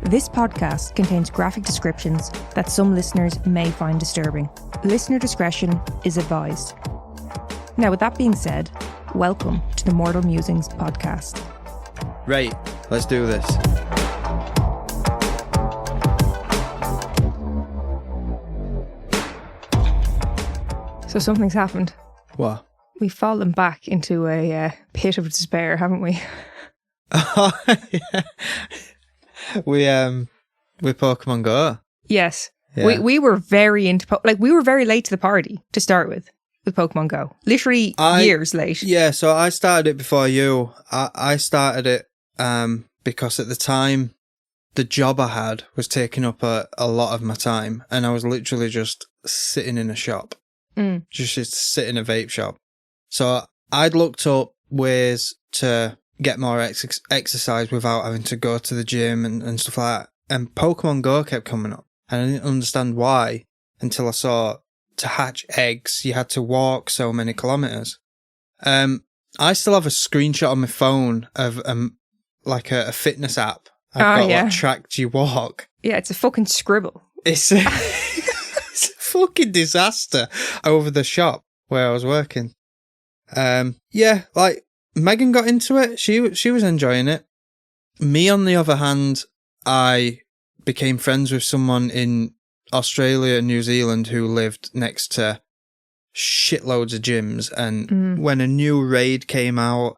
This podcast contains graphic descriptions that some listeners may find disturbing. Listener discretion is advised. Now, with that being said, welcome to the Mortal Musings podcast. Right, let's do this. So something's happened. What? We've fallen back into a pit of despair, haven't we? Oh, yeah. We Pokemon Go. Yes. Yeah. We were very into we were very late to the party to start with Pokemon Go. Literally years late. Yeah, so I started it before you. I started it because at the time the job I had was taking up a lot of my time, and I was literally just sitting in a shop. Just sit in a vape shop. So I'd looked up ways to get more exercise without having to go to the gym and stuff like that. And Pokemon Go kept coming up. And I didn't understand why until I saw to hatch eggs, you had to walk so many kilometres. I still have a screenshot on my phone of a fitness app. I've got what tracked you walk. Yeah, it's a fucking scribble. It's it's a fucking disaster over the shop where I was working. Megan got into it. She was enjoying it. Me, on the other hand, I became friends with someone in Australia and New Zealand who lived next to shitloads of gyms. And when a new raid came out,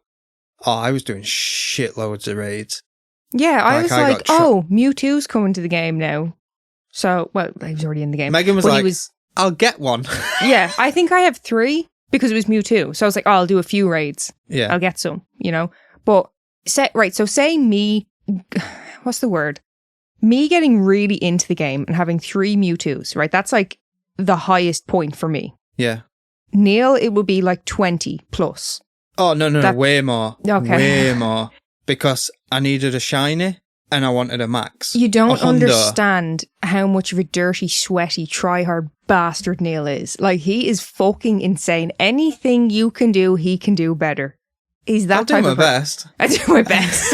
I was doing shitloads of raids. Yeah, I was like, Mewtwo's coming to the game now. So, he was already in the game. Megan was I'll get one. Yeah, I think I have 3 because it was Mewtwo. So I was like, I'll do a few raids. Yeah. I'll get some, But, say me, what's the word? Me getting really into the game and having 3 Mewtwo's, right? That's like the highest point for me. Yeah. Neil, it would be like 20 plus. Oh, no, way more. Okay. Way more. Because I needed a shiny and I wanted a max. You don't understand how much of a dirty, sweaty, try-hard bastard Neil is. Like, he is fucking insane. Anything you can do, he can do better. He's that type of best. I do my best.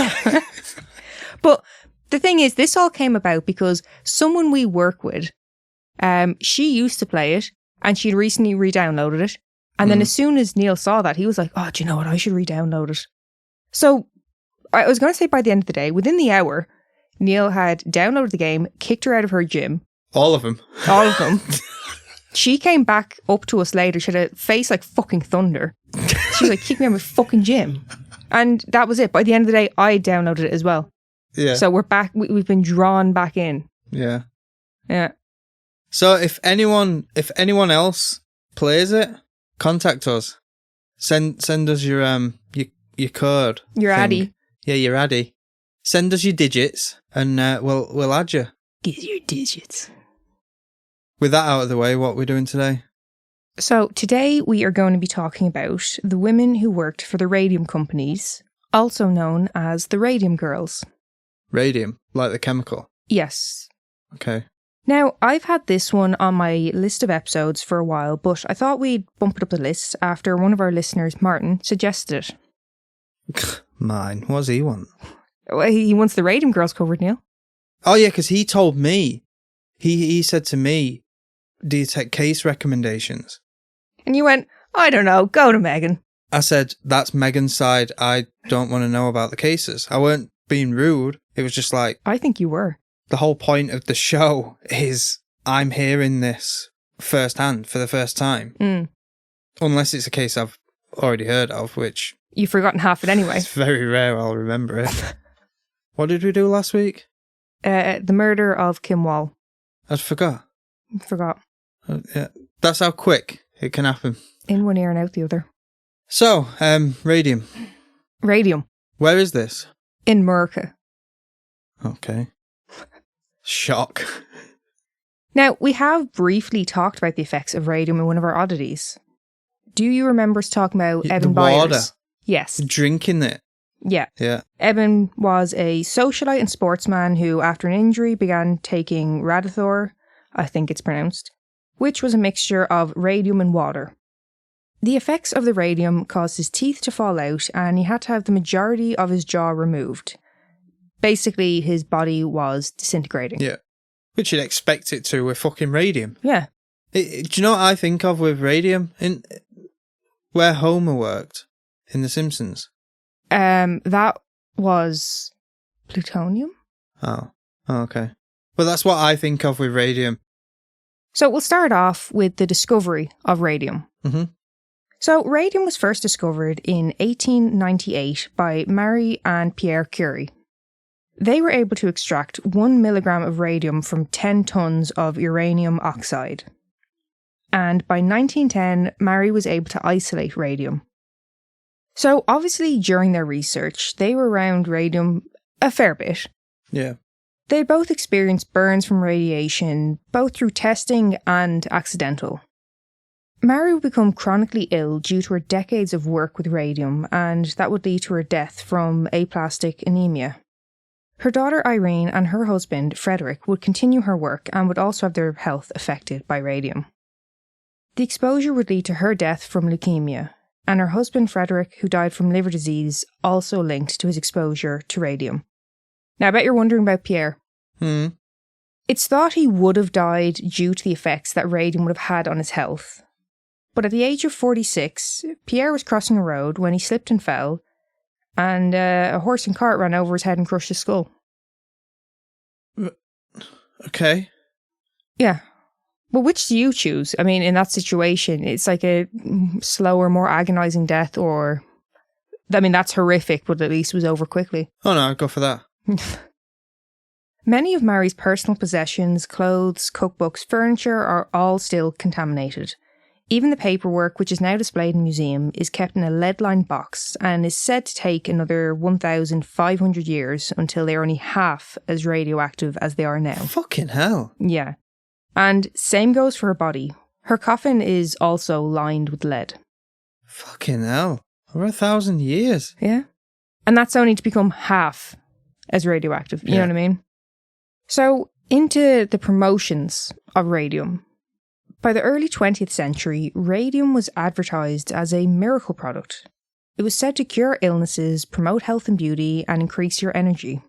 But the thing is, this all came about because someone we work with, she used to play it and she'd recently re-downloaded it. And then as soon as Neil saw that, he was like, oh, do you know what? I should re-download it. So I was going to say by the end of the day, within the hour, Neil had downloaded the game, kicked her out of her gym. All of them. All of them. She came back up to us later. She had a face like fucking thunder. She was like, kick me out of my fucking gym. And that was it. By the end of the day, I downloaded it as well. Yeah. So we're back. We've been drawn back in. Yeah. Yeah. So if anyone else plays it, contact us. Send us your code. Your thing. Addy. Yeah, your Addy. Send us your digits, and we'll add you. Give your digits. With that out of the way, what we're doing today? So today we are going to be talking about the women who worked for the Radium companies, also known as the Radium Girls. Radium, like the chemical? Yes. Okay. Now, I've had this one on my list of episodes for a while, but I thought we'd bump it up the list after one of our listeners, Martin, suggested it. Mine. What does he want? Well, he wants the Radium Girls covered, Neil. Oh, yeah, because he told me. He said to me, do you take case recommendations? And you went, I don't know, go to Megan. I said, that's Megan's side. I don't want to know about the cases. I weren't being rude. It was just like... I think you were. The whole point of the show is I'm hearing this firsthand for the first time. Unless it's a case I've already heard of, which... You've forgotten half it anyway. It's very rare I'll remember it. What did we do last week? The murder of Kim Wall. I forgot. Forgot. Yeah. That's how quick it can happen. In one ear and out the other. So, Radium. Radium. Where is this? In America. Okay. Shock. Now, we have briefly talked about the effects of radium in one of our oddities. Do you remember us talking about Evan Byers? Water. Yes. Drinking it. Yeah. Yeah. Evan was a socialite and sportsman who, after an injury, began taking Radithor, I think it's pronounced, which was a mixture of radium and water. The effects of the radium caused his teeth to fall out and he had to have the majority of his jaw removed. basically his body was disintegrating. Yeah. Which you'd expect it to with fucking radium. Yeah. Do you know what I think of with radium? Where Homer worked in The Simpsons. That was plutonium. Oh, okay. Well, that's what I think of with radium. So we'll start off with the discovery of radium. Mm-hmm. So radium was first discovered in 1898 by Marie and Pierre Curie. They were able to extract 1 milligram of radium from 10 tons of uranium oxide. And by 1910, Marie was able to isolate radium. So obviously during their research, they were around radium a fair bit. Yeah. They both experienced burns from radiation, both through testing and accidental. Marie would become chronically ill due to her decades of work with radium, and that would lead to her death from aplastic anemia. Her daughter Irene and her husband Frederick would continue her work and would also have their health affected by radium. The exposure would lead to her death from leukemia, and her husband Frederick, who died from liver disease, also linked to his exposure to radium. Now, I bet you're wondering about Pierre. It's thought he would have died due to the effects that radium would have had on his health. But at the age of 46, Pierre was crossing a road when he slipped and fell, and a horse and cart ran over his head and crushed his skull. Okay. Yeah. Well, which do you choose? I mean, in that situation, it's like a slower, more agonising death, or... I mean, that's horrific, but at least it was over quickly. Oh no, I'd go for that. Many of Marie's personal possessions, clothes, cookbooks, furniture are all still contaminated. Even the paperwork, which is now displayed in the museum, is kept in a lead-lined box and is said to take another 1,500 years until they are only half as radioactive as they are now. Fucking hell. Yeah. And same goes for her body. Her coffin is also lined with lead. Fucking hell. Over 1,000 years. Yeah. And that's only to become half as radioactive. You know what I mean? So, into the promotions of radium. By the early 20th century, radium was advertised as a miracle product. It was said to cure illnesses, promote health and beauty, and increase your energy.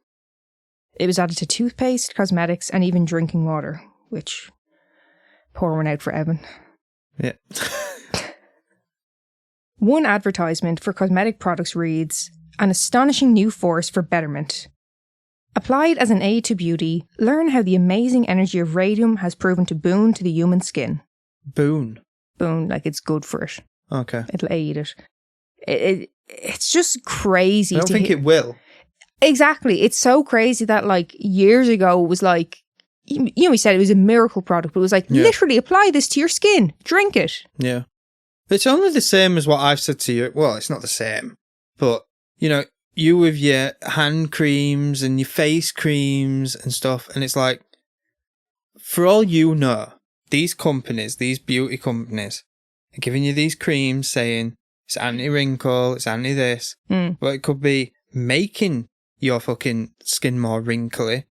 It was added to toothpaste, cosmetics, and even drinking water, which, pour one out for Evan. Yeah. One advertisement for cosmetic products reads, "An astonishing new force for betterment. Applied as an aid to beauty, learn how the amazing energy of radium has proven to boon to the human skin." Boon. Boon, like it's good for it. Okay. It'll aid it. It's just crazy. I don't think it will. Exactly. It's so crazy that like years ago it was like, you know, we said it was a miracle product, but it was like, literally apply this to your skin. Drink it. Yeah. It's only the same as what I've said to you. Well, it's not the same, but you know, you with your hand creams and your face creams and stuff, and it's like, for all you know, these companies, these beauty companies, are giving you these creams saying it's anti-wrinkle, it's anti-this, but it could be making your fucking skin more wrinkly.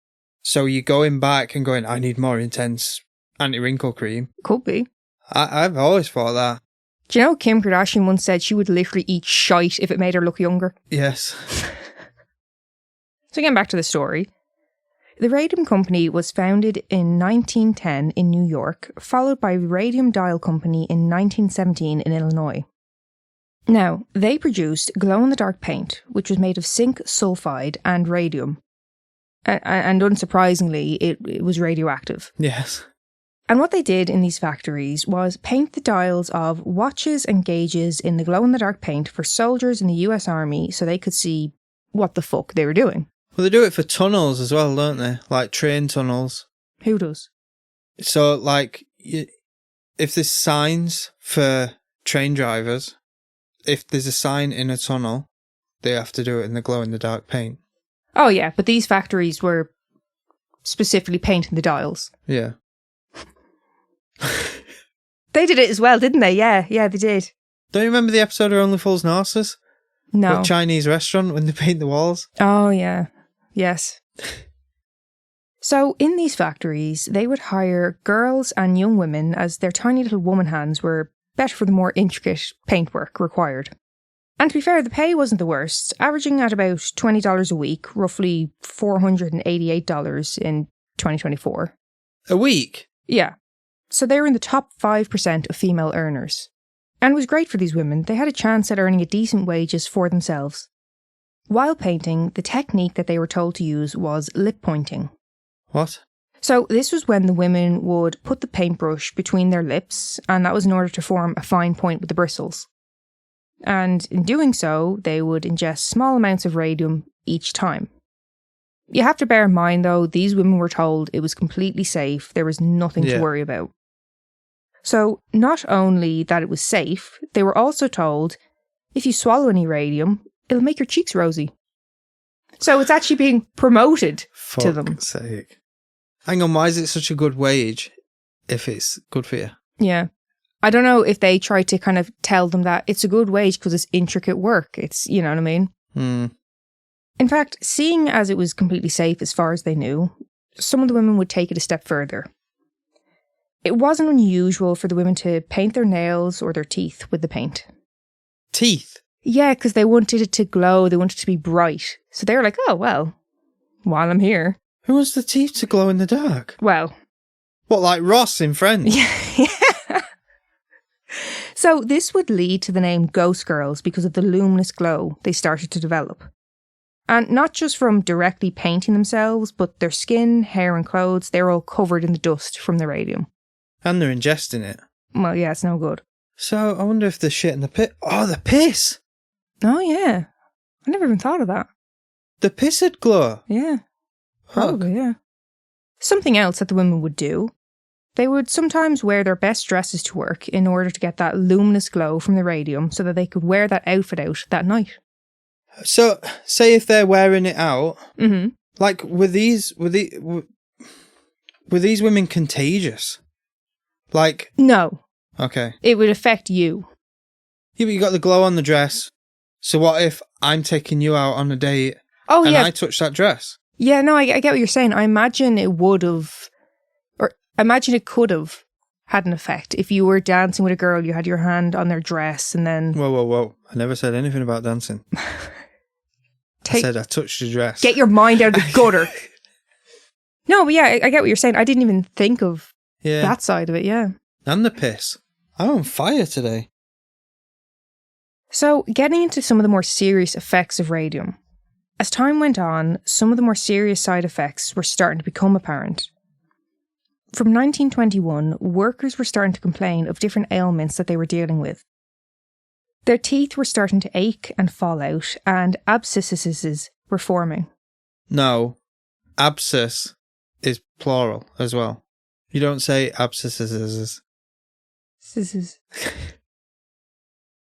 So you're going back and going, I need more intense anti-wrinkle cream. Could be. I've always thought that. Do you know Kim Kardashian once said she would literally eat shite if it made her look younger? Yes. So getting back to the story. The Radium Company was founded in 1910 in New York, followed by Radium Dial Company in 1917 in Illinois. Now, they produced glow-in-the-dark paint, which was made of zinc sulfide and radium. And unsurprisingly, it was radioactive. Yes. And what they did in these factories was paint the dials of watches and gauges in the glow-in-the-dark paint for soldiers in the US Army so they could see what the fuck they were doing. Well, they do it for tunnels as well, don't they? Like train tunnels. Who does? So, like, if there's signs for train drivers, if there's a sign in a tunnel, they have to do it in the glow-in-the-dark paint. Oh, yeah, but these factories were specifically painting the dials. Yeah. They did it as well, didn't they? Yeah, they did. Don't you remember the episode of Only Fools and Horses? No. The Chinese restaurant when they paint the walls? Oh, yeah. Yes. So, in these factories, they would hire girls and young women as their tiny little woman hands were better for the more intricate paintwork required. And to be fair, the pay wasn't the worst, averaging at about $20 a week, roughly $488 in 2024. A week? Yeah. So they were in the top 5% of female earners. And it was great for these women. They had a chance at earning a decent wages for themselves. While painting, the technique that they were told to use was lip pointing. What? So this was when the women would put the paintbrush between their lips, and that was in order to form a fine point with the bristles. And in doing so, they would ingest small amounts of radium each time. You have to bear in mind, though, these women were told it was completely safe, there was nothing to worry about. So, not only that it was safe, they were also told, if you swallow any radium, it'll make your cheeks rosy. So it's actually being promoted to them. Fuck's sake. Hang on, why is it such a good wage if it's good for you? Yeah. I don't know if they tried to kind of tell them that it's a good wage because it's intricate work. It's, you know what I mean? In fact, seeing as it was completely safe as far as they knew, some of the women would take it a step further. It wasn't unusual for the women to paint their nails or their teeth with the paint. Teeth? Yeah, because they wanted it to glow, they wanted it to be bright. So they were like, oh, well, while I'm here. Who wants the teeth to glow in the dark? Well. What, like Ross in Friends? Yeah. So this would lead to the name Ghost Girls because of the luminous glow they started to develop. And not just from directly painting themselves, but their skin, hair and clothes, they're all covered in the dust from the radium. And they're ingesting it. Well, yeah, it's no good. So I wonder if the shit in the pit... Oh, the piss! Oh, yeah. I never even thought of that. The piss would glow? Yeah. Probably, yeah. Something else that the women would do, they would sometimes wear their best dresses to work in order to get that luminous glow from the radium so that they could wear that outfit out that night. So, say if they're wearing it out, Mm-hmm. like, were these women contagious? Like... No. Okay. It would affect you. Yeah, but you got the glow on the dress. So what if I'm taking you out on a date and I touch that dress? Yeah, no, I get what you're saying. I imagine it would have, or I imagine it could have had an effect. If you were dancing with a girl, you had your hand on their dress and then... Whoa. I never said anything about dancing. I said I touched the dress. Get your mind out of the gutter. No, but yeah, I get what you're saying. I didn't even think of that side of it, yeah. And the piss. I'm on fire today. So, getting into some of the more serious effects of radium. As time went on, some of the more serious side effects were starting to become apparent. From 1921, workers were starting to complain of different ailments that they were dealing with. Their teeth were starting to ache and fall out, and abscesses were forming. No, abscess is plural as well. You don't say abscesses. Scissors.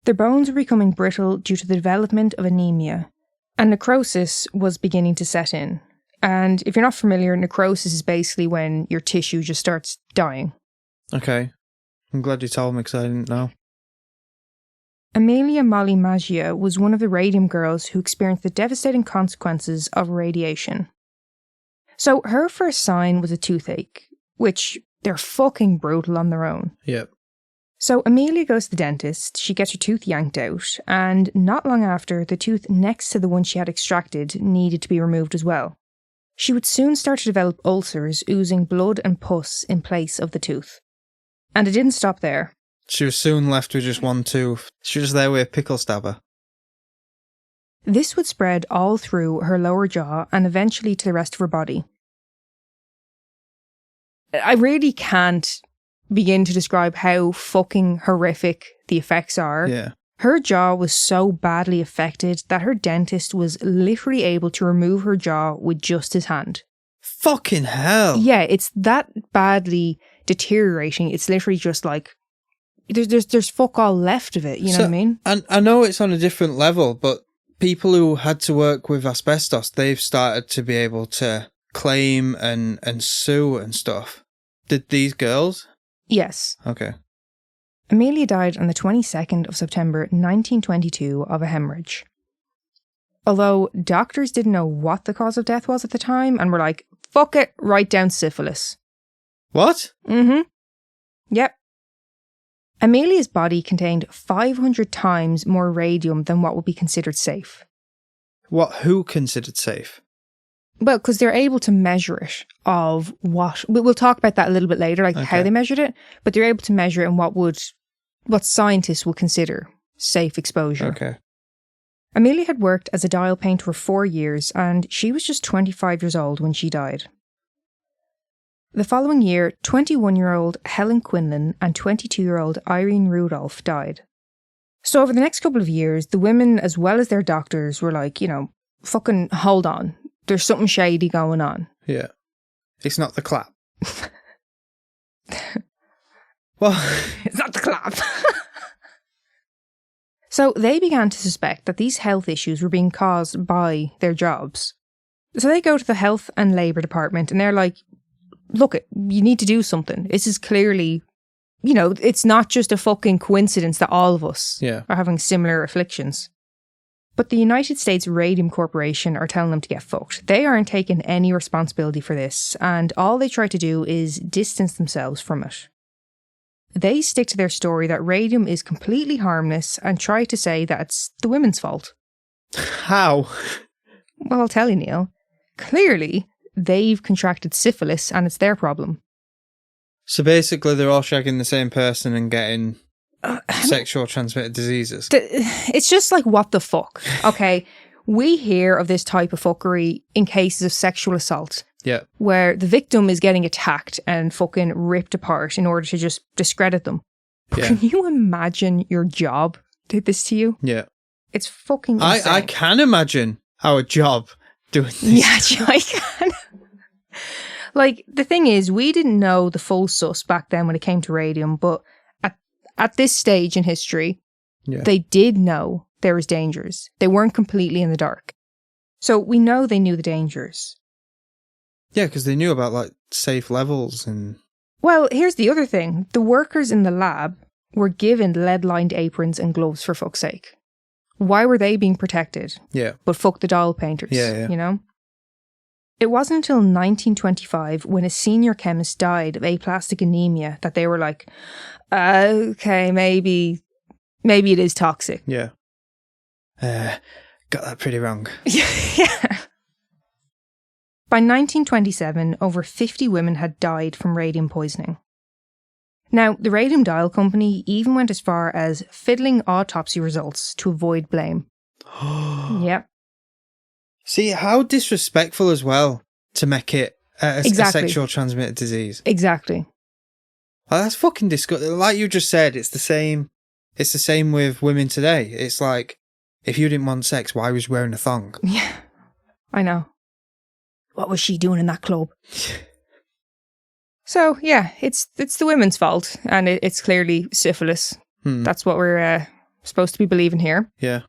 Their bones were becoming brittle due to the development of anemia, and necrosis was beginning to set in. And if you're not familiar, necrosis is basically when your tissue just starts dying. Okay. I'm glad you told me because I didn't know. Amelia Molly Magia was one of the radium girls who experienced the devastating consequences of radiation. So her first sign was a toothache, which they're fucking brutal on their own. Yep. So Amelia goes to the dentist, she gets her tooth yanked out, and not long after, the tooth next to the one she had extracted needed to be removed as well. She would soon start to develop ulcers oozing blood and pus in place of the tooth. And it didn't stop there. She was soon left with just one tooth. She was there with a pickle stabber. This would spread all through her lower jaw and eventually to the rest of her body. I really can't begin to describe how fucking horrific the effects are. Yeah. Her jaw was so badly affected that her dentist was literally able to remove her jaw with just his hand. Fucking hell. Yeah, it's that badly deteriorating. It's literally just like, there's fuck all left of it, you know what I mean? And I know it's on a different level, but people who had to work with asbestos, they've started to be able to claim and sue and stuff. Did these girls? Yes. Okay. Amelia died on the 22nd of September 1922 of a hemorrhage. Although doctors didn't know what the cause of death was at the time and were like, fuck it, write down syphilis. What? Mm-hmm. Yep. Amelia's body contained 500 times more radium than what would be considered safe. Who considered safe? Well, because they're able to measure it of what... We'll talk about that a little bit later, like how they measured it, but they're able to measure it in what scientists would consider safe exposure. Okay. Amelia had worked as a dial painter for 4 years, and she was just 25 years old when she died. The following year, 21-year-old Helen Quinlan and 22-year-old Irene Rudolph died. So over the next couple of years, the women, as well as their doctors, were like, fucking hold on. There's something shady going on. Yeah. It's not the clap. Well, it's not the clap. So they began to suspect that these health issues were being caused by their jobs. So they go to the Health and Labour Department and they're like, look, you need to do something. This is clearly, it's not just a fucking coincidence that all of us are having similar afflictions. But the United States Radium Corporation are telling them to get fucked. They aren't taking any responsibility for this, and all they try to do is distance themselves from it. They stick to their story that radium is completely harmless and try to say that it's the women's fault. How? Well, I'll tell you, Neil. Clearly, they've contracted syphilis and it's their problem. So basically they're all shagging the same person and getting sexual transmitted diseases. It's just like, what the fuck? Okay, we hear of this type of fuckery in cases of sexual assault. Yeah. Where the victim is getting attacked and fucking ripped apart in order to just discredit them. Yeah. Can you imagine your job did this to you? Yeah. It's fucking insane. I can imagine our job doing this. Yeah, I can. Like, the thing is, we didn't know the full sus back then when it came to radium, but at this stage in history, they did know there was dangers. They weren't completely in the dark. So we know they knew the dangers. Yeah, because they knew about, like, safe levels and... Well, here's the other thing. The workers in the lab were given lead-lined aprons and gloves, for fuck's sake. Why were they being protected? Yeah. But fuck the dial painters, you know? It wasn't until 1925, when a senior chemist died of aplastic anemia, that they were like, okay, maybe it is toxic. Yeah. Got that pretty wrong. Yeah. By 1927, over 50 women had died from radium poisoning. Now, the Radium Dial Company even went as far as fiddling autopsy results to avoid blame. Yep. See, how disrespectful as well to make it a sexual transmitted disease. Exactly. Oh, that's fucking disgusting. Like you just said, it's the same with women today. It's like, if you didn't want sex, why was you wearing a thong? Yeah, I know. What was she doing in that club? So, yeah, it's the women's fault, and it's clearly syphilis. That's what we're supposed to be believing here. Yeah.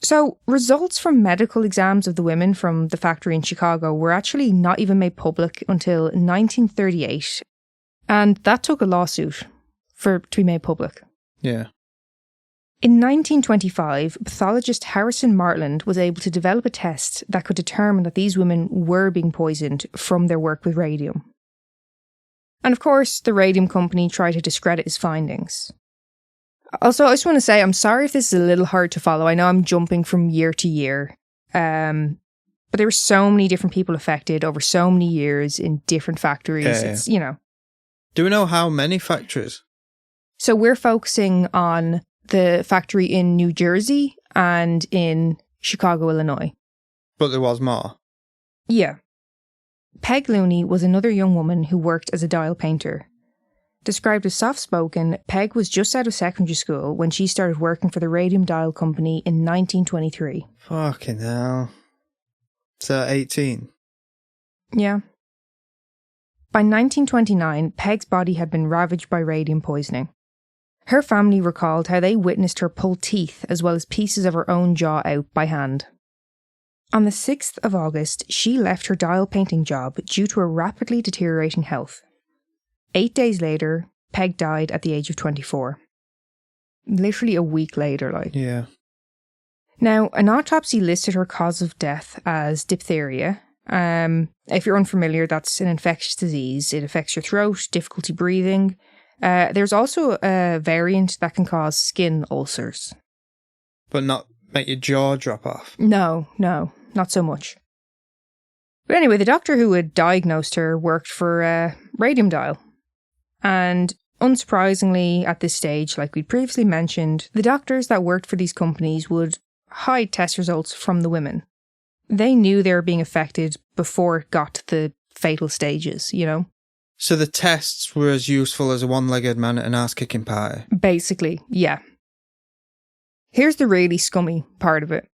So, results from medical exams of the women from the factory in Chicago were actually not even made public until 1938, and that took a lawsuit to be made public. Yeah. In 1925, pathologist Harrison Martland was able to develop a test that could determine that these women were being poisoned from their work with radium. And of course, the Radium Company tried to discredit his findings. Also, I just want to say, I'm sorry if this is a little hard to follow. I know I'm jumping from year to year. But there were so many different people affected over so many years in different factories. Yeah. It's, you know. Do we know how many factories? So we're focusing on the factory in New Jersey and in Chicago, Illinois. But there was more. Yeah. Peg Looney was another young woman who worked as a dial painter. Described as soft-spoken, Peg was just out of secondary school when she started working for the Radium Dial Company in 1923. Fucking hell. So 18? Yeah. By 1929, Peg's body had been ravaged by radium poisoning. Her family recalled how they witnessed her pull teeth as well as pieces of her own jaw out by hand. On the 6th of August, she left her dial painting job due to her rapidly deteriorating health. 8 days later, Peg died at the age of 24. Literally a week later, like. Yeah. Now, an autopsy listed her cause of death as diphtheria. If you're unfamiliar, that's an infectious disease. It affects your throat, difficulty breathing. There's also a variant that can cause skin ulcers. But not make your jaw drop off. No, not so much. But anyway, the doctor who had diagnosed her worked for Radium Dial. And unsurprisingly, at this stage, like we previously mentioned, the doctors that worked for these companies would hide test results from the women. They knew they were being affected before it got to the fatal stages, you know? So the tests were as useful as a one-legged man at an ass-kicking party? Basically, yeah. Here's the really scummy part of it.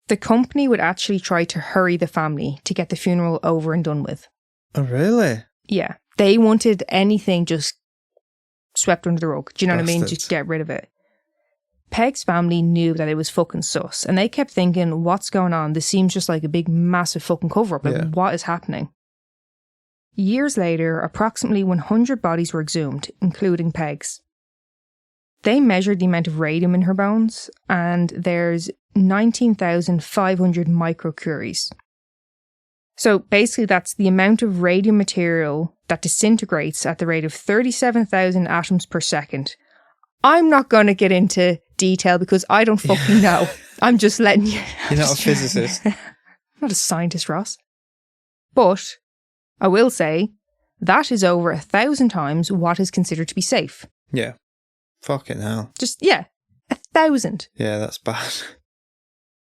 The company would actually try to hurry the family to get the funeral over and done with. Oh, really? Yeah. They wanted anything just swept under the rug. Do you know what I mean? Bastards. Just get rid of it. Peg's family knew that it was fucking sus, and they kept thinking, what's going on? This seems just like a big, massive fucking cover-up. Like, Yeah. what is happening? Years later, approximately 100 bodies were exhumed, including Peg's. They measured the amount of radium in her bones, and there's 19,500 microcuries. So basically that's the amount of radium material that disintegrates at the rate of 37,000 atoms per second. I'm not going to get into detail because I don't fucking know. I'm just letting you... You're not a physicist. I'm not a scientist, Ross. But I will say that is over 1,000 times what is considered to be safe. Yeah. Fucking hell. Just, yeah, 1,000. Yeah, that's bad.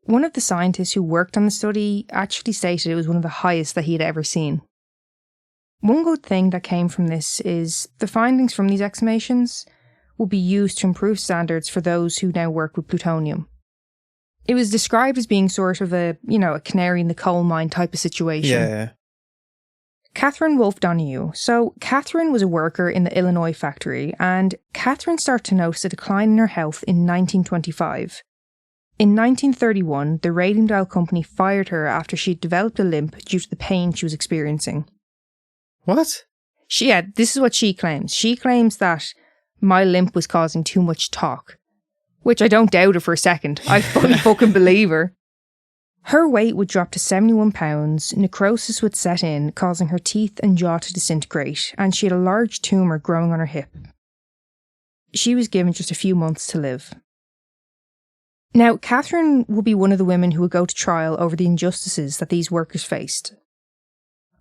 One of the scientists who worked on the study actually stated it was one of the highest that he had ever seen. One good thing that came from this is the findings from these exhumations will be used to improve standards for those who now work with plutonium. It was described as being sort of a canary in the coal mine type of situation. Yeah. Catherine Wolfe Donahue. So Catherine was a worker in the Illinois factory, and Catherine started to notice a decline in her health in 1925. In 1931, the Radium Dial company fired her after she had developed a limp due to the pain she was experiencing. What? This is what she claims. She claims that my limp was causing too much talk, which I don't doubt her for a second. I fully fucking believe her. Her weight would drop to 71 pounds, necrosis would set in, causing her teeth and jaw to disintegrate, and she had a large tumour growing on her hip. She was given just a few months to live. Now, Catherine will be one of the women who would go to trial over the injustices that these workers faced.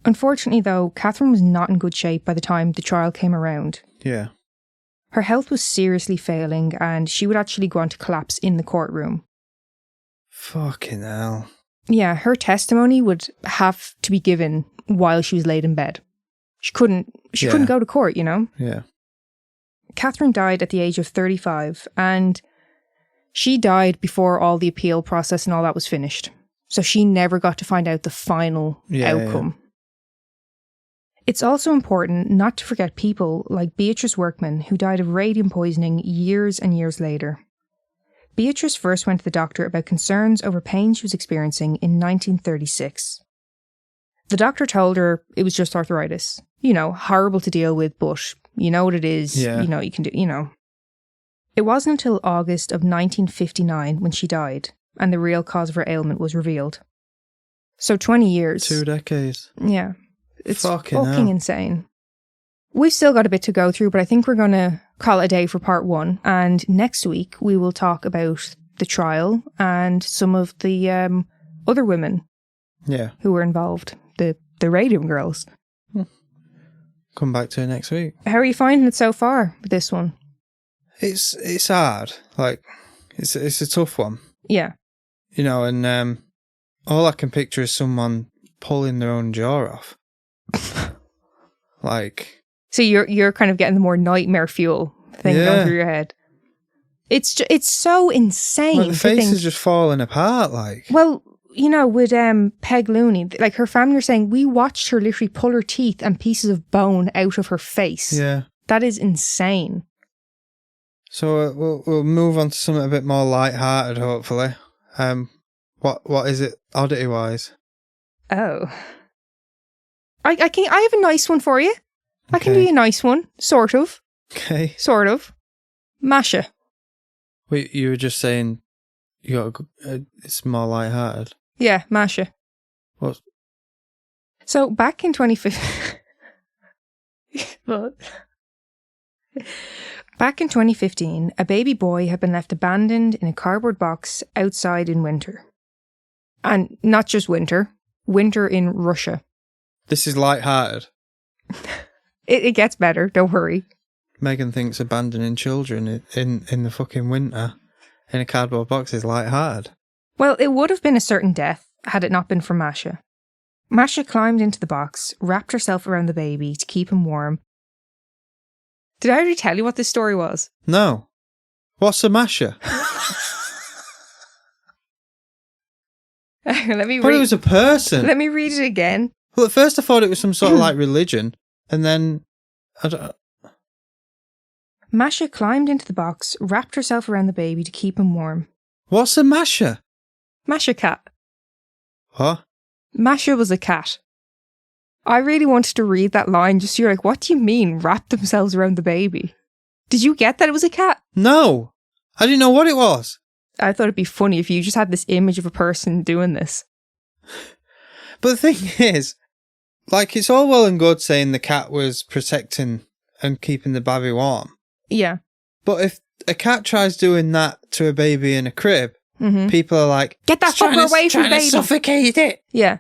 Unfortunately, though, Catherine was not in good shape by the time the trial came around. Yeah. Her health was seriously failing, and she would actually go on to collapse in the courtroom. Fucking hell. Yeah, her testimony would have to be given while she was laid in bed. She couldn't go to court, you know? Yeah. Catherine died at the age of 35, and she died before all the appeal process and all that was finished. So she never got to find out the final outcome. Yeah. It's also important not to forget people like Beatrice Workman, who died of radium poisoning years and years later. Beatrice first went to the doctor about concerns over pain she was experiencing in 1936. The doctor told her it was just arthritis. You know, horrible to deal with, but you know what it is. Yeah. You know, you can do, you know. It wasn't until August of 1959 when she died, and the real cause of her ailment was revealed. So 20 years. 2 decades. Yeah. It's fucking insane. We've still got a bit to go through, but I think we're going to call it a day for part 1. And next week, we will talk about the trial and some of the other women who were involved, the Radium girls. Come back to it next week. How are you finding it so far with this one? It's hard. Like, it's a tough one. Yeah. You know, and all I can picture is someone pulling their own jaw off. Like... So you're kind of getting the more nightmare fuel thing going through your head. It's so insane. Like the face is just falling apart. Like, well, you know, with Peg Looney, like her family are saying, we watched her literally pull her teeth and pieces of bone out of her face. Yeah, that is insane. So we'll move on to something a bit more light-hearted, hopefully. What is it, oddity wise? Oh, I have a nice one for you. I can do you a nice one, sort of. Okay. Sort of. Masha. Wait, you were just saying you got it's more light-hearted? Yeah, Masha. What? So, back in 2015... What? Back in 2015, a baby boy had been left abandoned in a cardboard box outside in winter. And not just winter in Russia. This is lighthearted. It gets better, don't worry. Megan thinks abandoning children in the fucking winter in a cardboard box is lighthearted. Well, it would have been a certain death had it not been for Masha. Masha climbed into the box, wrapped herself around the baby to keep him warm. Did I already tell you what this story was? No. What's a Masha? Let me But it was a person. Let me read it again. Well, at first I thought it was some sort of like religion, and then I don't. Masha climbed into the box, wrapped herself around the baby to keep him warm. What's a Masha? Masha cat. What? Masha was a cat. I really wanted to read that line just so you're like, what do you mean, wrap themselves around the baby? Did you get that it was a cat? No. I didn't know what it was. I thought it'd be funny if you just had this image of a person doing this. But the thing is, like, it's all well and good saying the cat was protecting and keeping the baby warm. Yeah. But if a cat tries doing that to a baby in a crib, people are like, get that fucker away from the baby. Suffocate it. Yeah.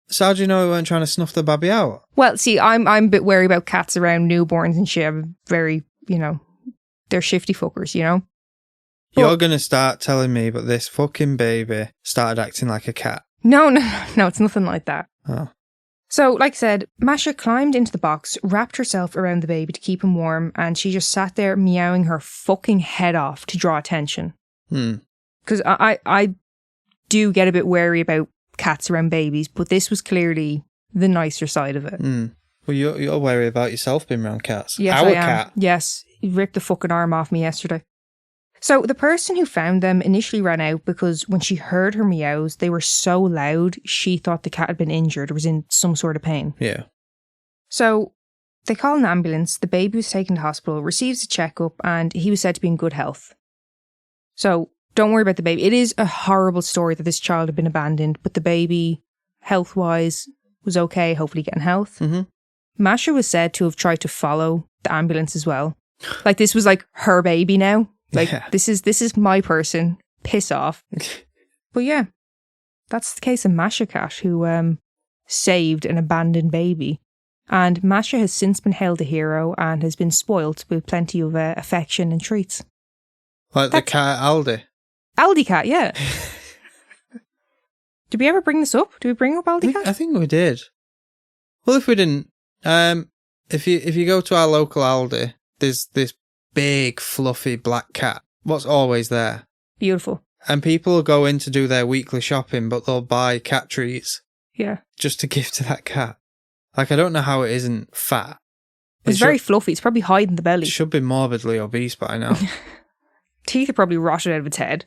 So how do you know we weren't trying to snuff the baby out? Well, see, I'm a bit wary about cats around newborns and shit. I'm very, they're shifty fuckers, You're going to start telling me, but this fucking baby started acting like a cat. No, it's nothing like that. Oh. So, like I said, Masha climbed into the box, wrapped herself around the baby to keep him warm, and she just sat there meowing her fucking head off to draw attention. Because I do get a bit wary about cats around babies, but this was clearly the nicer side of it. Well, you're wary about yourself being around cats. Yes, Our I am. cat. Yes, he ripped the fucking arm off me yesterday. So the person who found them initially ran out because when she heard her meows, they were so loud, she thought the cat had been injured or was in some sort of pain. Yeah. So they call an ambulance, the baby was taken to hospital, receives a checkup, and he was said to be in good health. So don't worry about the baby. It is a horrible story that this child had been abandoned, but the baby, health-wise, was okay, hopefully getting health. Masha was said to have tried to follow the ambulance as well. Like, this was like her baby now. Like, this is my person. Piss off. But yeah, that's the case of Masha Cat, who saved an abandoned baby. And Masha has since been hailed a hero and has been spoilt with plenty of affection and treats. Like the cat at Aldi. Aldi Cat, yeah. Did we ever bring this up? Did we bring up Aldi Cat? I think we did. Well, if we didn't, if you go to our local Aldi, there's this big fluffy black cat. What's always there? Beautiful. And people go in to do their weekly shopping, but they'll buy cat treats. Yeah. Just to give to that cat. Like, I don't know how it isn't fat. It's very fluffy. It's probably hiding the belly. It should be morbidly obese by now. Teeth are probably rotted out of its head.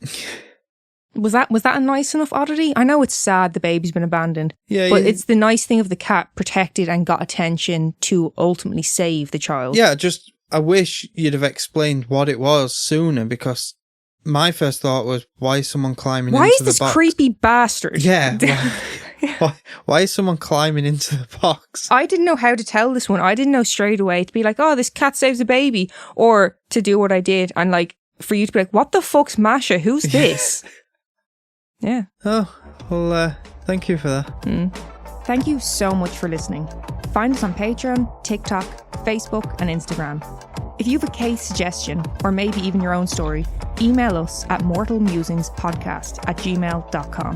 Was that a nice enough oddity? I know it's sad the baby's been abandoned. Yeah, but it's the nice thing of the cat protected and got attention to ultimately save the child. Yeah, just I wish you'd have explained what it was sooner, because my first thought was, why is someone climbing into the box? Why is this creepy bastard? Yeah. Why is someone climbing into the box? I didn't know how to tell this one. I didn't know straight away to be like, oh, this cat saves a baby. Or to do what I did and like, for you to be like, what the fuck's Masha? Who's this? Yeah. Oh, well, thank you for that. Thank you so much for listening. Find us on Patreon, TikTok, Facebook, and Instagram. If you have a case suggestion, or maybe even your own story, email us at mortalmusingspodcast@gmail.com.